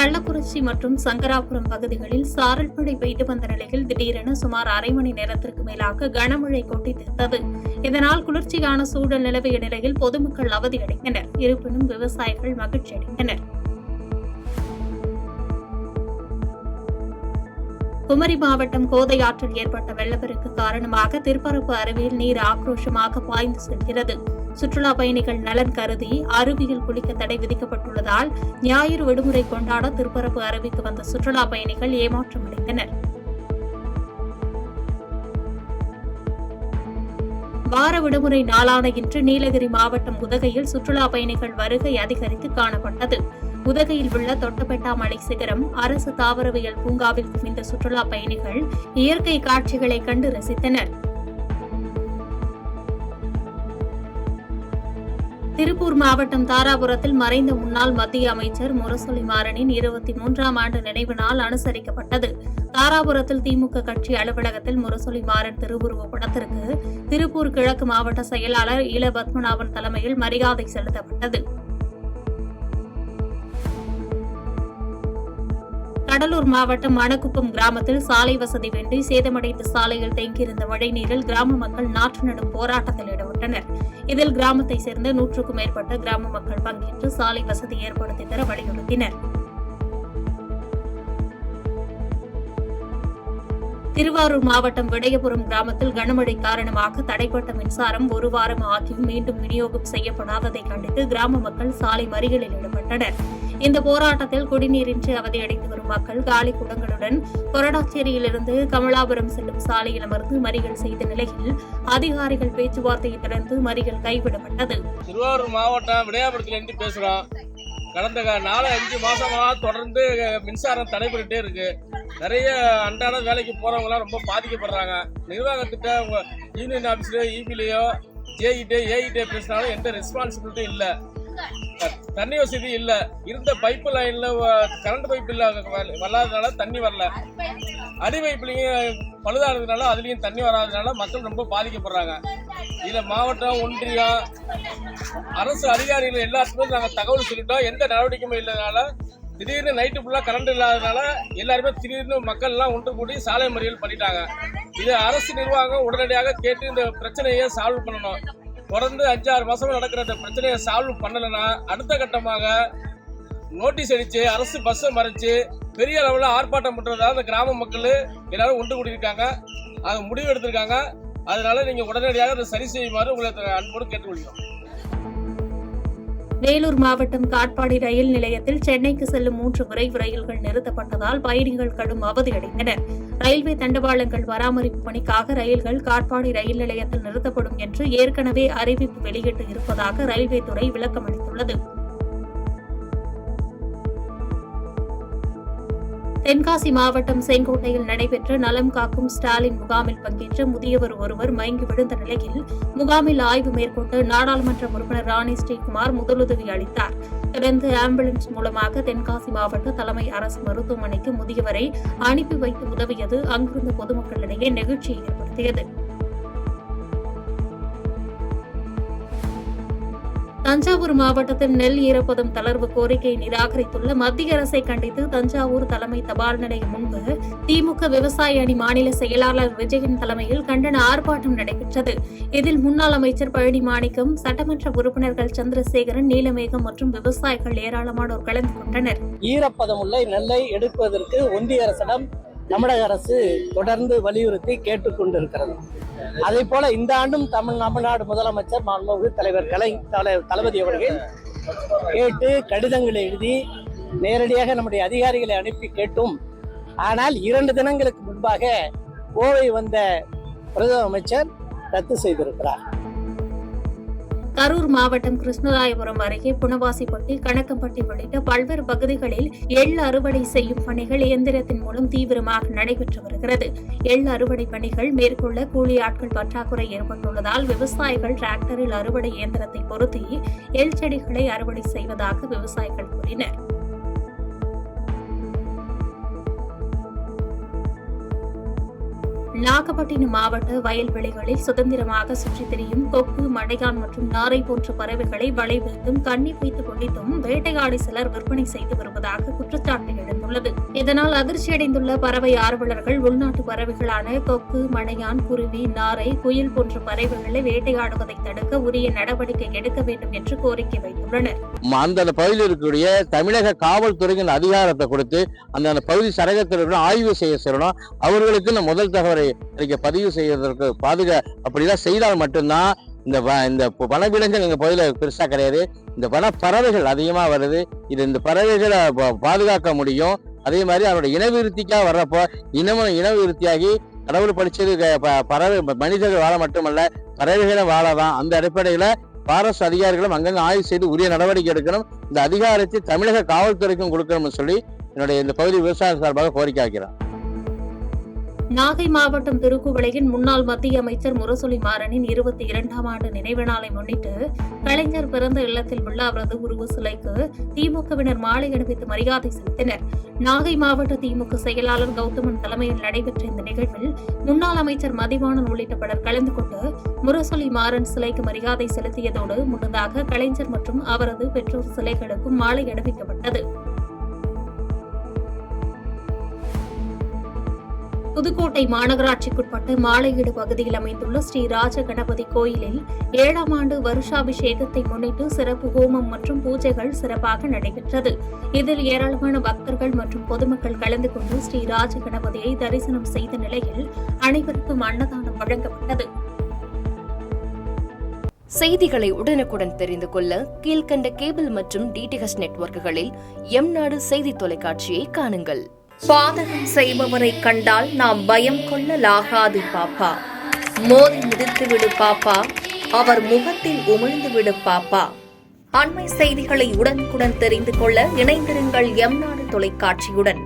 கள்ளக்குறிச்சி மற்றும் சங்கராபுரம் பகுதிகளில் சாரல் மழை பெய்து வந்த நிலையில் திடீரென சுமார் அரை மணி நேரத்திற்கு மேலாக கனமழை கொட்டி தீர்த்தது. இதனால் குளிர்ச்சியான சூழல் நிலவிய நிலையில் பொதுமக்கள் அவதியடைந்தனர். இருப்பினும் விவசாயிகள் மகிழ்ச்சியடைந்தனர். குமரி மாவட்டம் கோதை ஆற்றில் ஏற்பட்ட வெள்ளப்பெருக்கு காரணமாக திருப்பரப்பு அருவியில் நீர் ஆக்ரோஷமாக பாய்ந்து செல்கிறது. சுற்றுலா பயணிகள் நலன் கருதி அருவியில் குளிக்க தடை விதிக்கப்பட்டுள்ளதால் ஞாயிறு விடுமுறை கொண்டாட திருப்பரப்பு அருவிக்கு வந்த சுற்றுலா பயணிகள் ஏமாற்றமடைந்தனர். வார விடுமுறை நாளான இன்று நீலகிரி மாவட்டம் உதகையில் சுற்றுலா பயணிகள் வருகை அதிகரித்து காணப்பட்டது. உதகையில் உள்ள தொட்டபெட்டா மலை சிகரம் அரசு தாவரவியல் பூங்காவில் குவிந்த சுற்றுலா பயணிகள் இயற்கை காட்சிகளை கண்டு ரசித்தனர். திருப்பூர் மாவட்டம் தாராபுரத்தில் மறைந்த முன்னாள் மத்திய அமைச்சர் முரசொலி மாறனின் 23ஆம் ஆண்டு நினைவு நாள் அனுசரிக்கப்பட்டது. தாராபுரத்தில் திமுக கட்சி அலுவலகத்தில் முரசொலி மாறன் திருவுருவ படத்திற்கு திருப்பூர் கிழக்கு மாவட்ட செயலாளர் இல பத்மநாபன் தலைமையில் மரியாதை செலுத்தப்பட்டது. கடலூர் மாவட்டம் மணக்குப்பம் கிராமத்தில் சாலை வசதி வேண்டி சேதமடைந்த சாலையில் தேங்கியிருந்த மழைநீரில் கிராம மக்கள் நாற்று நடும் போராட்டத்தில் ஈடுபட்டனர். இதில் கிராமத்தைச் சேர்ந்த 100க்கும் மேற்பட்ட கிராம மக்கள் பங்கேற்று சாலை வசதி ஏற்படுத்தி தர வலியுறுத்தினர். திருவாரூர் மாவட்டம் விடயபுரம் கிராமத்தில் கனமழை காரணமாக தடைப்பட்ட மின்சாரம் ஒரு வாரம் ஆகியும் மீண்டும் விநியோகம் செய்யப்படாததை கண்டித்து கிராம மக்கள் சாலை மறியலில் ஈடுபட்டனர். இந்த போராட்டத்தில் குடிநீரின்றி அவதியடைந்து வரும் மக்கள் காலி குடங்களுடன் கொரடாச்சேரியிலிருந்து கமலாபுரம் செல்லும் சாலையில் அமர்ந்து மறியல் செய்த நிலையில் அதிகாரிகள் பேச்சுவார்த்தையை தொடர்ந்து மறியல் கைவிடப்பட்டது. திருவாரூர் மாவட்டம் விடயபுரத்திலிருந்து பேசுறோம். கடந்த 4-5 மாசமா தொடர்ந்து மின்சாரம் தடைபட்டுட்டே இருக்கு. நிறைய அன்றாட வேலைக்கு போறவங்க ரொம்ப பாதிக்கப்படுறாங்க. நிர்வாகத்திட்ட யூனியன் ஆபீஸ்ல இபிலையோ ஏஇட்டே பேசினாலும் எந்த ரெஸ்பான்சிபிலிட்டியும் இல்ல. தண்ணி வசதி இல்ல. இருந்த பைப் லைன்ல கரண்ட் பைப் இல்ல வராதனால தண்ணி வரல. அடி பைப்லயும் பழுதானதுனால அதுலயும் தண்ணி வராதனால மக்கள் ரொம்ப பாதிக்கப்படுறாங்க. இதுல மாவட்டம், ஒன்றியம், அரசு அதிகாரிகள் எல்லாத்துக்குமே நாங்க தகவல் சொல்லிட்டோம். எந்த நடவடிக்கையும் இல்லாதனால திடீர்னு நைட்டு ஃபுல்லா கரண்ட் இல்லாதனால எல்லாருமே திடீர்னு மக்கள் எல்லாம் ஒன்று கூடி சாலை மறியல் பண்ணிட்டாங்க. இது அரசு நிர்வாகம் உடனடியாக கேட்டு இந்த பிரச்சனையை சால்வ் பண்ணணும். தொடர்ந்து 5-6 மாசமா நடக்கிற இந்த பிரச்சனையை சால்வ் பண்ணலன்னா அடுத்த கட்டமாக நோட்டீஸ் அடிச்சு அரசு பஸ்ஸை மறைச்சு பெரிய அளவில் ஆர்ப்பாட்டம் பண்றதா அந்த கிராம மக்கள் எல்லாரும் ஒன்று கூடியிருக்காங்க. அது முடிவு எடுத்திருக்காங்க. அதனால நீங்க உடனடியாக அதை சரி செய்யுமாறு உங்களை அன்போடு கேட்டுக்கொள்கிறோம். வேலூர் மாவட்டம் காட்பாடி ரயில் நிலையத்தில் சென்னைக்கு செல்லும் 3 விரைவு ரயில்கள் நிறுத்தப்பட்டதால் பயணிகள் கடும் அவதியடைந்தனர். ரயில்வே தண்டவாளங்கள் பராமரிப்பு பணிக்காக ரயில்கள் காட்பாடி ரயில் நிலையத்தில் நிறுத்தப்படும் என்று ஏற்கனவே அறிவிப்பு வெளியிட்டு இருப்பதாக ரயில்வே துறை விளக்கமளித்துள்ளது. தென்காசி மாவட்டம் செங்கோட்டையில் நடைபெற்ற நலம் காக்கும் ஸ்டாலின் முகாமில் பங்கேற்ற முதியவர் ஒருவர் மயங்கி விழுந்த நிலையில் முகாமில் ஆய்வு மேற்கொண்டு நாடாளுமன்ற உறுப்பினர் ராணி ஸ்ரீகுமார் முதலுதவி அளித்தார். தொடர்ந்து ஆம்புலன்ஸ் மூலமாக தென்காசி மாவட்ட தலைமை அரசு மருத்துவமனைக்கு முதியவரை அனுப்பி வைத்து உதவியது அங்கிருந்த பொதுமக்களிடையே நெகிழ்ச்சியை ஏற்படுத்தியது. தஞ்சாவூர் மாவட்டத்தில் நெல் ஈரப்பதம் தளர்வு கோரிக்கையை நிராகரித்துள்ள மத்திய அரசை கண்டித்து தஞ்சாவூர் தலைமை தபால் நிலையம் முன்பு திமுக விவசாய அணி மாநில செயலாளர் விஜயன் தலைமையில் கண்டன ஆர்ப்பாட்டம் நடைபெற்றது. இதில் முன்னாள் அமைச்சர் பழனி மாணிக்கம், சட்டமன்ற உறுப்பினர்கள் சந்திரசேகரன், நீலமேகம் மற்றும் விவசாயிகள் ஏராளமானோர் கலந்து கொண்டனர். ஈரப்பதம் உள்ள நெல்லை எடுப்பதற்கு ஒன்றிய அரசிடம் தமிழக அரசு தொடர்ந்து வலியுறுத்தி கேட்டுக்கொண்டிருக்கிறது. அதே போல இந்த ஆண்டும் தமிழ்நாடு முதலமைச்சர் மாண்புமிகு தலைவர் தளபதி அவர்கள் கேட்டு கடிதங்களை எழுதி நேரடியாக நம்முடைய அதிகாரிகளை அனுப்பி கேட்டும், ஆனால் 2 தினங்களுக்கு முன்பாக கோவை வந்த பிரதம அமைச்சர் ரத்து செய்திருக்கிறார். கரூர் மாவட்டம் கிருஷ்ணராயபுரம் அருகே புனவாசிப்பட்டி, கணக்கம்பட்டி உள்ளிட்ட பல்வேறு பகுதிகளில் எள் அறுவடை செய்யும் பணிகள் இயந்திரத்தின் மூலம் தீவிரமாக நடைபெற்று வருகிறது. எள் அறுவடை பணிகள் மேற்கொள்ள கூலி ஆட்கள் பற்றாக்குறை ஏற்பட்டுள்ளதால் விவசாயிகள் டிராக்டரில் அறுவடை இயந்திரத்தை பொருத்தி எள் செடிகளை அறுவடை செய்வதாக விவசாயிகள் கூறினர். நாகப்பட்டினம் மாவட்ட வயல்வெளிகளில் சுதந்திரமாக சுற்றித் திரியும் கொக்கு, மடையான் மற்றும் நாரை போன்ற பறவைகளை வலை வைத்தும் கண்ணி வைத்து பிடித்தும் வேட்டையாடி சிலர் விற்பனை செய்து வருவதாக குற்றச்சாட்டு எழுந்துள்ளது. இதனால் அதிர்ச்சியடைந்துள்ள பறவை ஆர்வலர்கள் உள்நாட்டு பறவைகளான கொக்கு, மடையான், குருவி, நாரை, குயில் போன்ற பறவைகளை வேட்டையாடுவதை தடுக்க உரிய நடவடிக்கை எடுக்க வேண்டும் என்று கோரிக்கை வைத்துள்ளனர். அந்த பகுதியில் இருக்கக்கூடிய தமிழக காவல்துறையின் அதிகாரத்தை கொடுத்து அந்த பகுதி சரகத்தில் ஆய்வு செய்ய சொல்லணும். அவர்களுக்கு முதல் தகவலை பதிவு செய்வதற்கு அப்படிதான் செய்தால் மட்டும்தான் இந்த வனவிலங்குகள் எங்க பகுதியில் பெருசா கிடையாது. இந்த வன பறவைகள் அதிகமா வருது. இந்த பறவைகளை பாதுகாக்க முடியும். அதே மாதிரி அவரோட இனவிருத்திக்காக வர்றப்போ இனவிருத்தியாகி கடவுள் படிச்சது பறவை மனிதர்கள் வாழ மட்டுமல்ல, பறவைகளை வாழலாம். அந்த அடிப்படையில பாரஸ்ட் அதிகாரிகளும் அங்கங்க ஆய்வு செய்து உரிய நடவடிக்கை எடுக்கணும். இந்த அதிகாரத்தை தமிழக காவல்துறைக்கும் கொடுக்கணும்னு சொல்லி என்னுடைய இந்த பகுதி விவசாய சார்பாக கோரிக்கை வைக்கிறேன். நாகை மாவட்டம் திருக்குவளையின் முன்னாள் மத்திய அமைச்சர் முரசொலி மாறனின் 22ஆம் ஆண்டு நினைவு நாளை முன்னிட்டு கலைஞர் பிறந்த இல்லத்தில் உள்ள அவரது உருவ சிலைக்கு திமுகவினர் மாலை அணிவித்து மரியாதை செலுத்தினர். நாகை மாவட்ட திமுக செயலாளர் கௌதமன் தலைமையில் நடைபெற்ற இந்த நிகழ்வில் முன்னாள் அமைச்சர் மதிவாணன் உள்ளிட்ட பலர் கலந்து கொண்டு முரசொலி மாறன் சிலைக்கு மரியாதை செலுத்தியதோடு முன்னதாக கலைஞர் மற்றும் அவரது பெற்றோர் சிலைகளுக்கும் மாலை அணிவிக்கப்பட்டது. புதுக்கோட்டை மாநகராட்சிக்குட்பட்ட மாலையீடு பகுதியில் அமைந்துள்ள ஸ்ரீ ராஜ கணபதி கோயிலில் 7ஆம் ஆண்டு வருஷாபிஷேகத்தை முன்னிட்டு சிறப்பு ஹோமம் மற்றும் பூஜைகள் சிறப்பாக நடைபெற்றது. இதில் ஏராளமான பக்தர்கள் மற்றும் பொதுமக்கள் கலந்து கொண்டு ஸ்ரீ ராஜ கணபதியை தரிசனம் செய்த நிலையில் அனைவருக்கும் அன்னதானம் வழங்கப்பட்டது. செய்திகளை உடனுக்குடன் தெரிந்து கொள்ள கீழ்கண்ட கேபிள் மற்றும் டிடிஎச் நெட்வொர்க்குகளில் எம்நாடு செய்தி தொலைக்காட்சியை காணுங்கள். பாதகம் செய்பவரை கண்டால் நாம் பயம் கொள்ளலாகாது பாப்பா. மோதி மிதித்துவிடு பாப்பா, அவர் முகத்தில் உமிழ்ந்துவிடு பாப்பா. அண்மை செய்திகளை உடனுக்குடன் தெரிந்து கொள்ள இணைந்திருங்கள் எம்நாடு தொலைக்காட்சியுடன்.